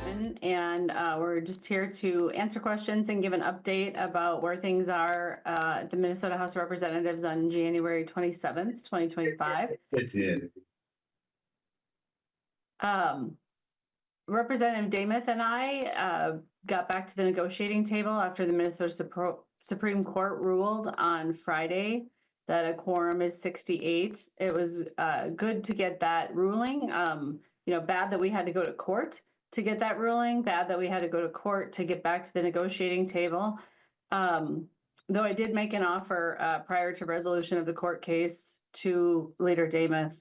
And we're just here to answer questions and give an update about where things are at the Minnesota House of Representatives on January 27th, 2025. It's in. Representative Damath and I got back to the negotiating table after the Minnesota Supreme Court ruled on Friday that a quorum is 68. It was good to get that ruling. Bad that we had to go to court to get that ruling, bad that we had to go to court to get back to the negotiating table. Though I did make an offer prior to resolution of the court case to Leader Damath.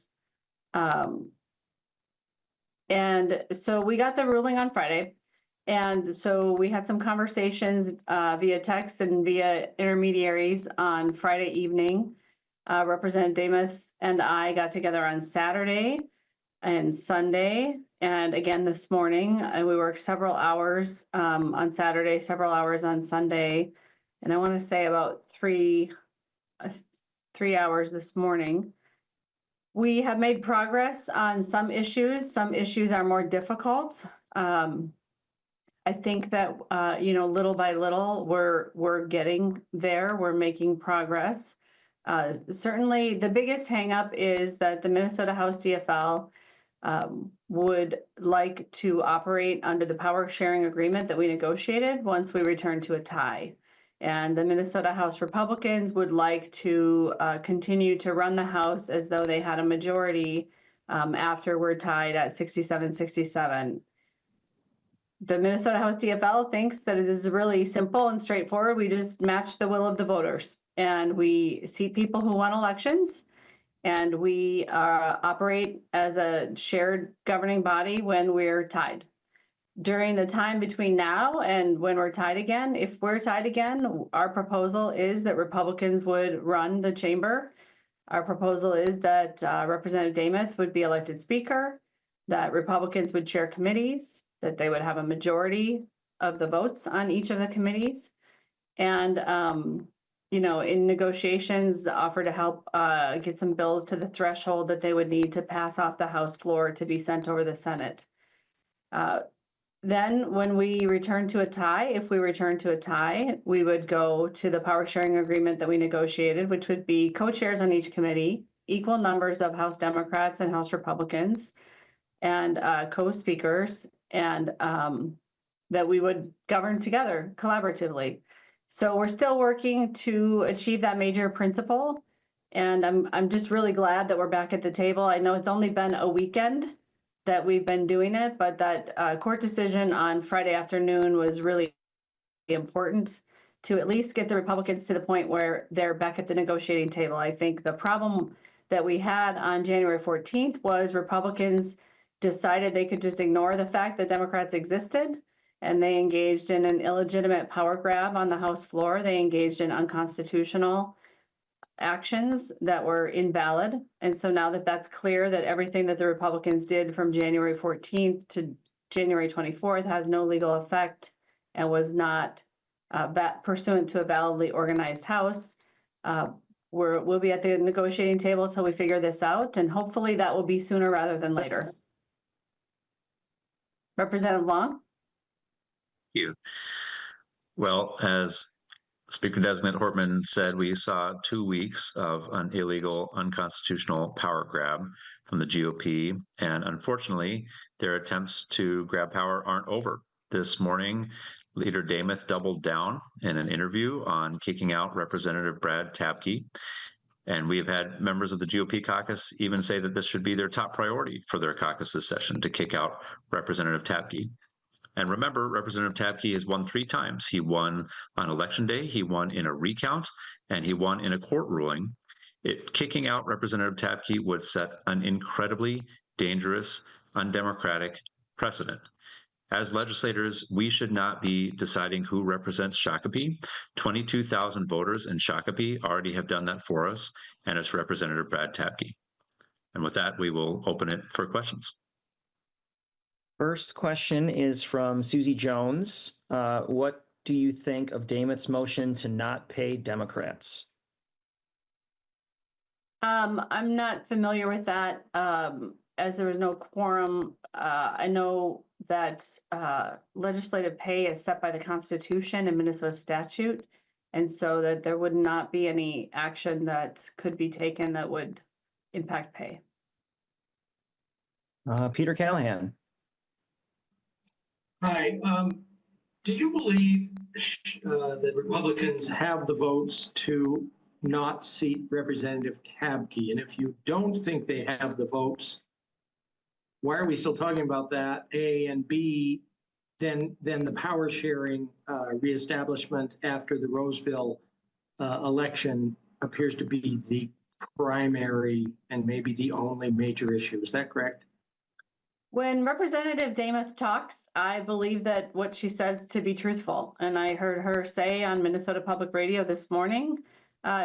And so we got the ruling on Friday. And so we had some conversations via text and via intermediaries on Friday evening. Representative Damath and I got together on Saturday and Sunday, and again this morning. And we worked several hours on Saturday, several hours on Sunday, and I want to say about three hours this morning. We have made progress on some issues. Some issues are more difficult. I think that little by little we're getting there. We're making progress. Certainly, the biggest hangup is that the Minnesota House DFL would like to operate under the power sharing agreement that we negotiated once we return to a tie. And the Minnesota House Republicans would like to continue to run the House as though they had a majority after we're tied at 67-67. The Minnesota House DFL thinks that it is really simple and straightforward. We just match the will of the voters, and we seat people who won elections, and we operate as a shared governing body when we're tied. During the time between now and when we're tied again, if we're tied again, our proposal is that Republicans would run the chamber. Our proposal is that Representative Damath would be elected speaker, that Republicans would chair committees, that they would have a majority of the votes on each of the committees. And, in negotiations, offer to help get some bills to the threshold that they would need to pass off the House floor to be sent over the Senate. Then when we return to a tie, if we return to a tie, we would go to the power sharing agreement that we negotiated, which would be co-chairs on each committee, equal numbers of House Democrats and House Republicans, and co-speakers, and that we would govern together collaboratively. So we're still working to achieve that major principle. And I'm just really glad that we're back at the table. I know it's only been a weekend that we've been doing it, but that court decision on Friday afternoon was really important to at least get the Republicans to the point where they're back at the negotiating table. I think the problem that we had on January 14th was Republicans decided they could just ignore the fact that Democrats existed, and they engaged in an illegitimate power grab on the House floor. They engaged in unconstitutional actions that were invalid. And so now that that's clear, that everything that the Republicans did from January 14th to January 24th has no legal effect and was not pursuant to a validly organized House, we'll be at the negotiating table until we figure this out, and hopefully that will be sooner rather than later. Representative Long? Thank you. Well, as Speaker Designate Hortman said, we saw 2 weeks of an illegal, unconstitutional power grab from the GOP, and unfortunately, their attempts to grab power aren't over. This morning, Leader Damath doubled down in an interview on kicking out Representative Brad Taby, and we've had members of the GOP caucus even say that this should be their top priority for their caucus this session, to kick out Representative Taby. And remember, Representative Taby has won 3 times. He won on Election Day, he won in a recount, and he won in a court ruling. Kicking out Representative Taby would set an incredibly dangerous, undemocratic precedent. As legislators, we should not be deciding who represents Shakopee. 22,000 voters in Shakopee already have done that for us, and it's Representative Brad Taby. And with that, we will open it for questions. First question is from Susie Jones. What do you think of Damath's motion to not pay Democrats? I'm not familiar with that, as there was no quorum. I know that legislative pay is set by the Constitution and Minnesota statute. And so that there would not be any action that could be taken that would impact pay. Peter Callahan. Hi. Do you believe that Republicans have the votes to not seat Representative Tabke? And if you don't think they have the votes, why are we still talking about that? A, and B, then the power sharing reestablishment after the Roseville election appears to be the primary and maybe the only major issue. Is that correct? When Representative Demuth talks, I believe that what she says to be truthful. And I heard her say on Minnesota Public Radio this morning,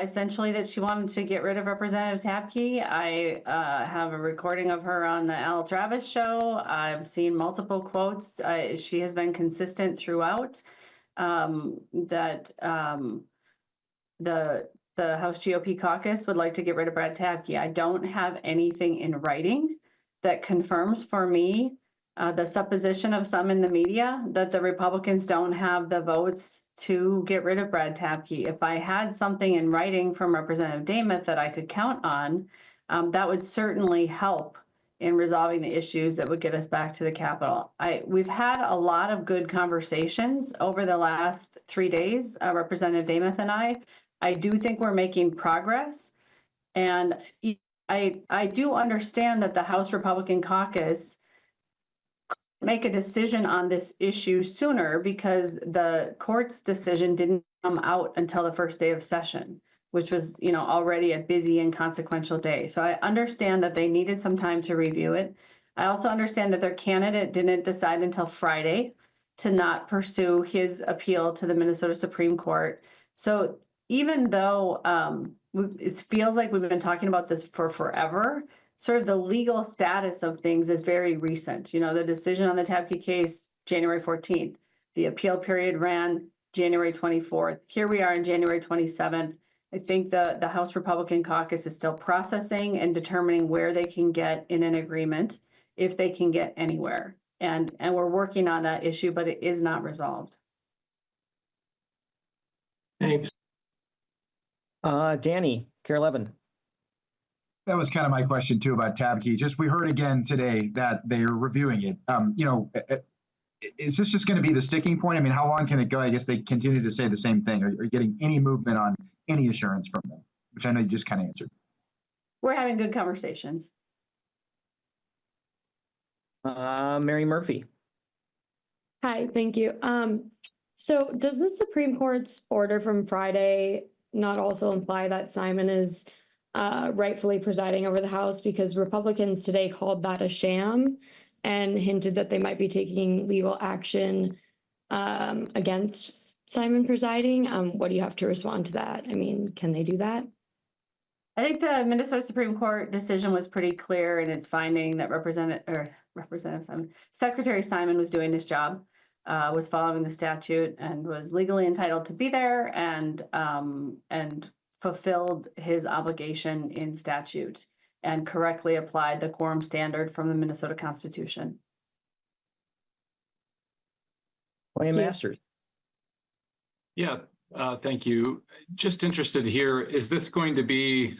essentially that she wanted to get rid of Representative Tabke. I have a recording of her on the Al Travis show. I've seen multiple quotes. She has been consistent throughout that the House GOP caucus would like to get rid of Brad Tabke. I don't have anything in writing that confirms for me the supposition of some in the media that the Republicans don't have the votes to get rid of Brad Tabke. If I had something in writing from Representative Demuth that I could count on, that would certainly help in resolving the issues that would get us back to the Capitol. We've had a lot of good conversations over the last 3 days, Representative Demuth and I do think we're making progress. And I do understand that the House Republican caucus make a decision on this issue sooner because the court's decision didn't come out until the first day of session, which was, already a busy and consequential day. So I understand that they needed some time to review it. I also understand that their candidate didn't decide until Friday to not pursue his appeal to the Minnesota Supreme Court. So even though it feels like we've been talking about this for forever, sort of the legal status of things is very recent. The decision on the Tabke case, January 14th. The appeal period ran January 24th. Here we are on January 27th. I think the House Republican caucus is still processing and determining where they can get in an agreement, if they can get anywhere. And we're working on that issue, but it is not resolved. Thanks. Danny, Care 11. That was kind of my question too about Tabke. Just we heard again today that they're reviewing it. Is this just going to be the sticking point? I mean, how long can it go? I guess they continue to say the same thing. Are you getting any movement on any assurance from them? Which I know you just kind of answered. We're having good conversations. Mary Murphy. Hi, thank you. So does the Supreme Court's order from Friday not also imply that Simon is rightfully presiding over the House? Because Republicans today called that a sham and hinted that they might be taking legal action against Simon presiding. What do you have to respond to that? I mean, can they do that? I think the Minnesota Supreme Court decision was pretty clear in its finding that Secretary Simon was doing his job, was following the statute, and was legally entitled to be there, and fulfilled his obligation in statute and correctly applied the quorum standard from the Minnesota Constitution. William Masters. Yeah, thank you. Just interested here, is this going to be,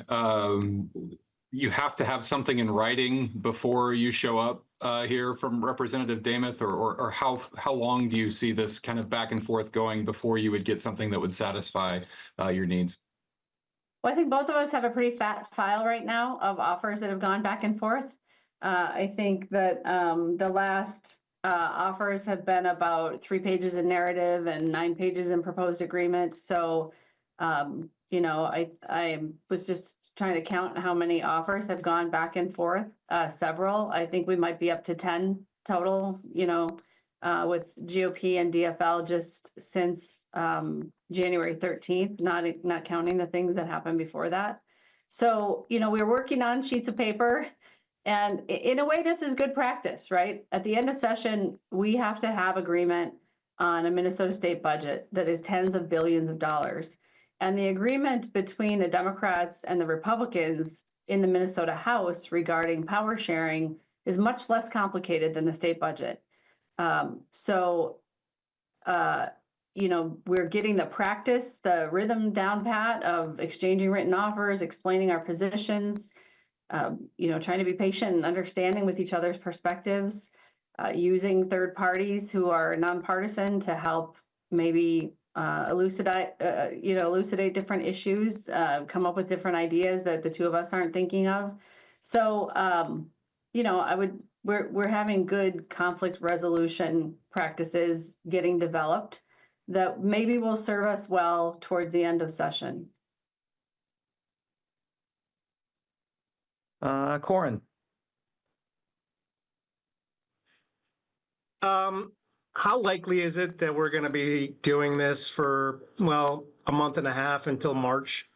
you have to have something in writing before you show up here from Representative Demuth, or how long do you see this kind of back and forth going before you would get something that would satisfy your needs? Well, I think both of us have a pretty fat file right now of offers that have gone back and forth. I think that the last offers have been about 3 pages in narrative and 9 pages in proposed agreement. So, I was just trying to count how many offers have gone back and forth. Several. I think we might be up to 10 total, with GOP and DFL just since January 13th, not counting the things that happened before that. So, we're working on sheets of paper, and in a way, this is good practice, right? At the end of session, we have to have agreement on a Minnesota state budget that is tens of billions of dollars. And the agreement between the Democrats and the Republicans in the Minnesota House regarding power sharing is much less complicated than the state budget. So, we're getting the practice, the rhythm down pat of exchanging written offers, explaining our positions, trying to be patient and understanding with each other's perspectives, using third parties who are nonpartisan to help maybe elucidate different issues, come up with different ideas that the two of us aren't thinking of. So, we're having good conflict resolution practices getting developed that maybe will serve us well towards the end of session. Corin. How likely is it that we're going to be doing this for, well, a month and a half until March?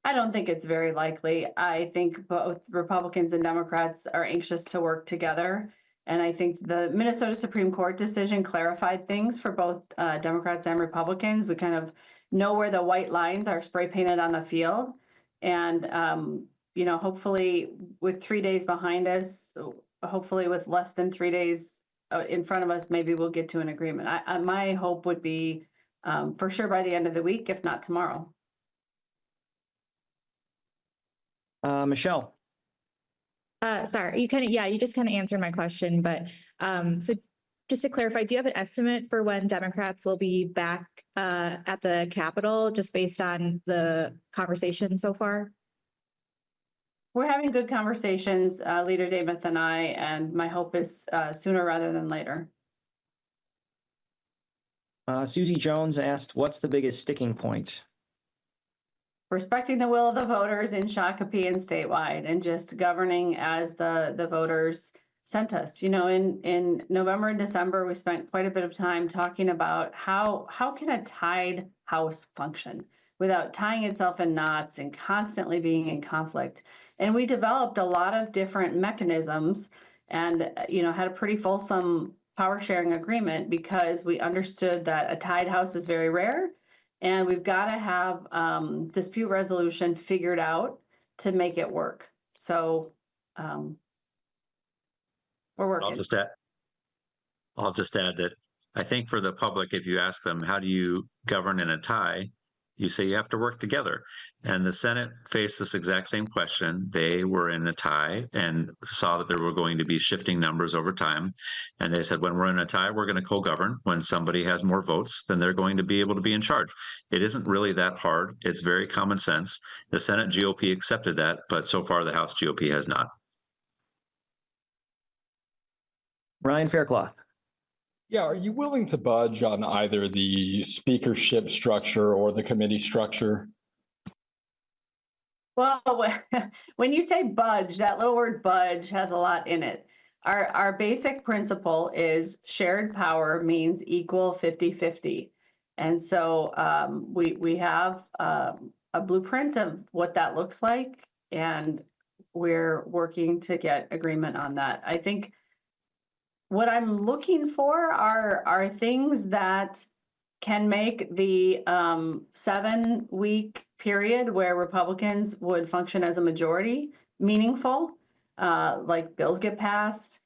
I don't think it's very likely. I think both Republicans and Democrats are anxious to work together. And I think the Minnesota Supreme Court decision clarified things for both Democrats and Republicans. We kind of know where the white lines are spray painted on the field. And, hopefully with 3 days behind us, hopefully with less than 3 days in front of us, maybe we'll get to an agreement. My hope would be for sure by the end of the week, if not tomorrow. Michelle. Sorry, you just kind of answered my question, but so just to clarify, do you have an estimate for when Democrats will be back at the Capitol, just based on the conversation so far? We're having good conversations, Leader Dameth and I, and my hope is sooner rather than later. Susie Jones asked, what's the biggest sticking point? Respecting the will of the voters in Shakopee and statewide, and just governing as the voters sent us. In November and December, we spent quite a bit of time talking about how can a tied House function without tying itself in knots and constantly being in conflict. And we developed a lot of different mechanisms and, had a pretty fulsome power sharing agreement because we understood that a tied House is very rare. And we've got to have dispute resolution figured out to make it work. So we're working. I'll just add that I think for the public, if you ask them, how do you govern in a tie? You say you have to work together. And the Senate faced this exact same question. They were in a tie and saw that there were going to be shifting numbers over time. And they said, when we're in a tie, we're going to co-govern. When somebody has more votes, then they're going to be able to be in charge. It isn't really that hard. It's very common sense. The Senate GOP accepted that, but so far the House GOP has not. Ryan Faircloth. Yeah, are you willing to budge on either the speakership structure or the committee structure? Well, when you say budge, that little word budge has a lot in it. Our basic principle is shared power means equal 50-50. And so we have a blueprint of what that looks like, and we're working to get agreement on that. I think what I'm looking for are things that can make the 7-week period where Republicans would function as a majority meaningful, like bills get passed.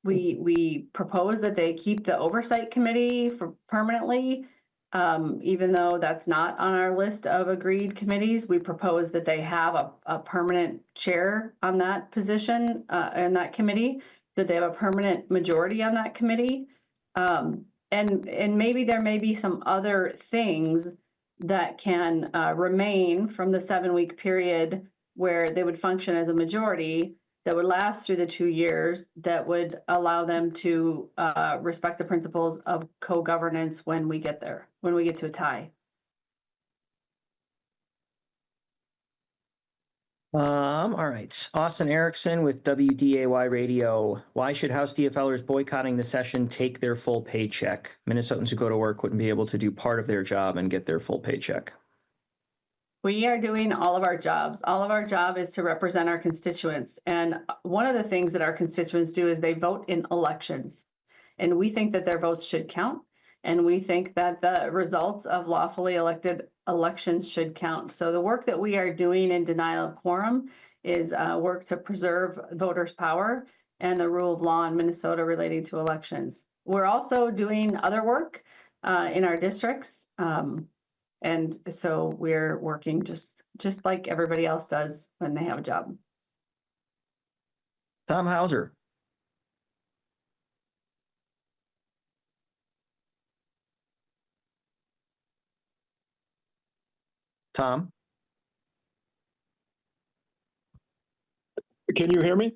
We propose that they keep the oversight committee for permanently, even though that's not on our list of agreed committees. We propose that they have a permanent chair on that position in that committee, that they have a permanent majority on that committee. And maybe there may be some other things that can remain from the 7-week period where they would function as a majority that would last through the 2 years, that would allow them to respect the principles of co-governance when we get there, when we get to a tie. All right. Austin Erickson with WDAY Radio. Why should House DFLers boycotting the session take their full paycheck? Minnesotans who go to work wouldn't be able to do part of their job and get their full paycheck. We are doing all of our jobs. All of our job is to represent our constituents. And one of the things that our constituents do is they vote in elections. And we think that their votes should count. And we think that the results of lawfully elected elections should count. So the work that we are doing in denial of quorum is work to preserve voters' power and the rule of law in Minnesota relating to elections. We're also doing other work in our districts. And so we're working just like everybody else does when they have a job. Tom Hauser. Tom? Can you hear me?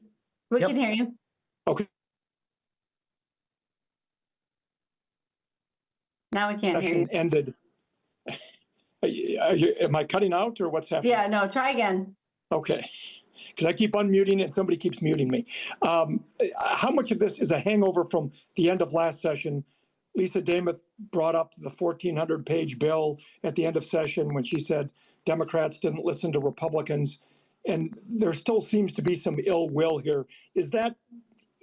We Yep. can hear you. Okay. Now we can't hear you. Session ended. Am I cutting out or what's happening? Yeah, no, try again. Okay. Because I keep unmuting and somebody keeps muting me. How much of this is a hangover from the end of last session? Lisa Damath brought up the 1,400-page bill at the end of session when she said Democrats didn't listen to Republicans. And there still seems to be some ill will here. Is that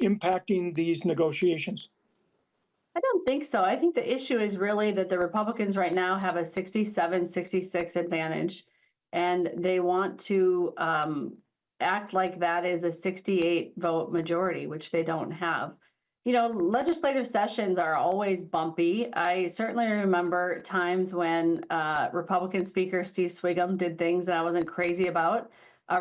impacting these negotiations? I don't think so. I think the issue is really that the Republicans right now have a 67-66 advantage, and they want to act like that is a 68 vote majority, which they don't have. You know, legislative sessions are always bumpy. I certainly remember times when Republican Speaker Steve Swigum did things that I wasn't crazy about.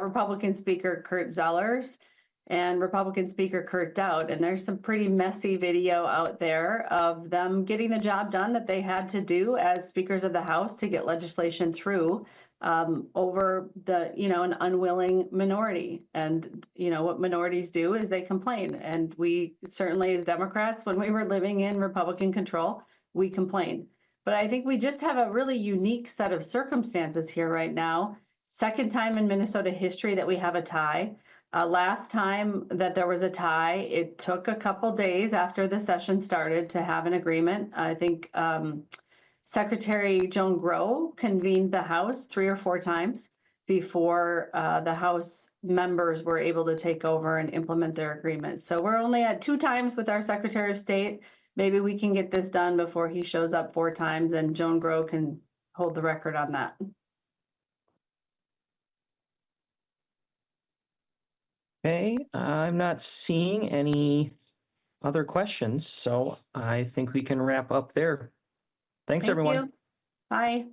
Republican Speaker Kurt Zellers and Republican Speaker Kurt Dowd. And there's some pretty messy video out there of them getting the job done that they had to do as speakers of the House to get legislation through over the, an unwilling minority. And, what minorities do is they complain. And we certainly, as Democrats, when we were living in Republican control, we complained. But I think we just have a really unique set of circumstances here right now. Second time in Minnesota history that we have a tie. Last time that there was a tie, it took a couple days after the session started to have an agreement. I think Secretary Joan Grow convened the House 3 or 4 times before the House members were able to take over and implement their agreement. So we're only at 2 times with our Secretary of State. Maybe we can get this done before he shows up 4 times, and Joan Grow can hold the record on that. Okay, I'm not seeing any other questions, so I think we can wrap up there. Thanks, Thank everyone. you. Bye.